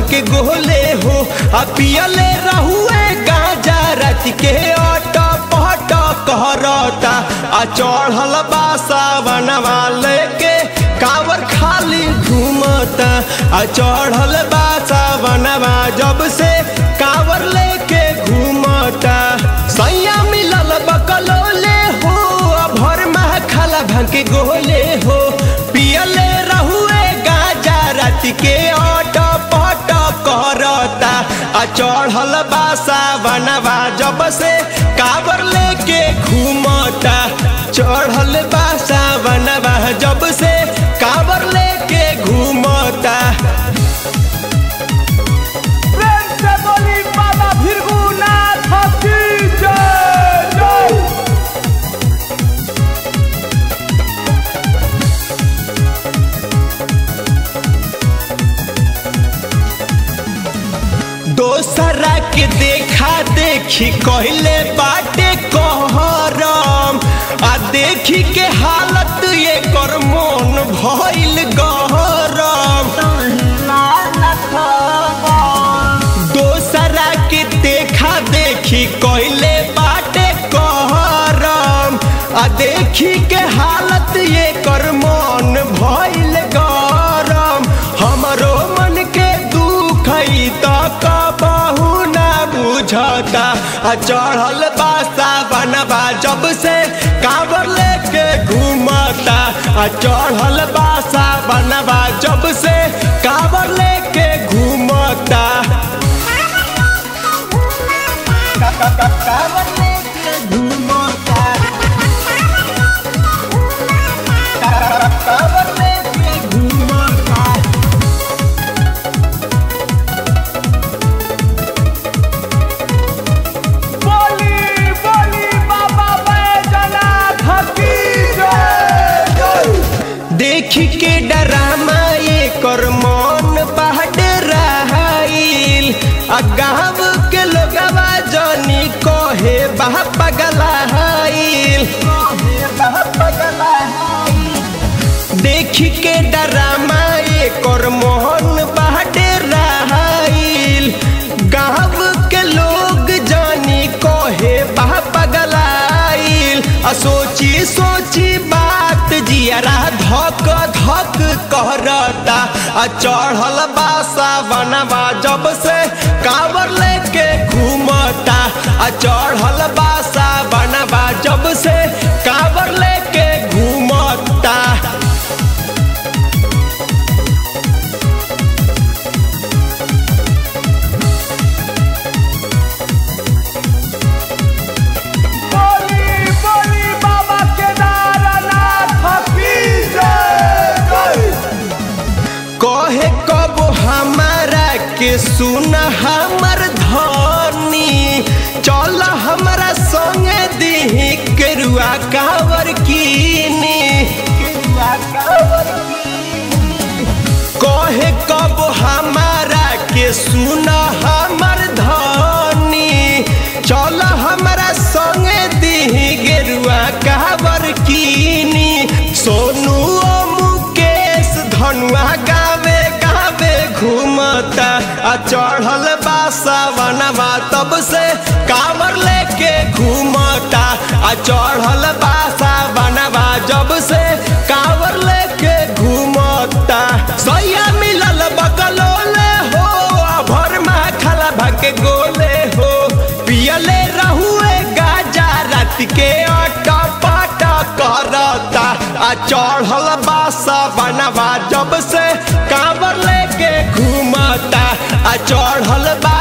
के गोले हो आ पियले रहुए गांजा रात के ऑटो पटो कहरता आ चढ़ल बा सावनवा लेके कावर खाली घूमता आ चढ़ल बा सावनवा जब से कावर लेके घूमता सैया मिलल बकलोले हो भर मह खाला भांग के गोले हो पियले रहुए गांजा रात के ऑटो पटो करता आ चढ़ल बा सावनवा जब से कावर लेके घूमता चढ़ल बा सावनवा जब से कावर लेके घूमता। दोसरा के देखा देखी कहले बाटे कहरम आ देखी के हालत ये कर मन भइल गहरम दोसरा के देखा देखी कहले बाटे कहरम आ देखी के हालत ये कर मन भइल गहरम हमरो मन के दुख त बहु ना बुझता आ चढ़ल बा सावनवा जब से कावर लेके घूमता आ चढ़ल बा सावनवा जब से कावर लेके घूमता कावर लेके घूमता कावर लेके घूमता। देखी के डरामा ये कर मन बहडराइल आ गाँव के लोगवा जानी कहे बह पगलाइल देखी के डरामा ये कर मन बहडराइल गाँव के लोग जानी कहे बह पगलाइल आ सोची सोची बात जियरा धक धक करता आ चढ़ल बा सावनवा जब से कावर लेके घूमता आ चढ़ल बा सावनवा जब से कावर लेके घूमता। कहे कब हमारा के सुन हमर धनी चल हमारा संगे दी केरुआ कावर कीनी कहे कब हमारा के सुन हमर धनी चल हमारा संगे दी गेरुआ कावर कीनी सोनू मुकेश धनुआ गावे गावे घूमता आ चढ़ल बा सावनवा तब से कावर लेके घूमता आ चढ़ल बा सावनवा जब से कावर लेके घूमता सैया मिलल बकलोले हो भर में खाला भांग के गोले हो पियले रहुए गाजा रात के ऑटो पटो करता आ चढ़ल बा सावनवा जब से कावर लेके घूमता आ चढ़ल बा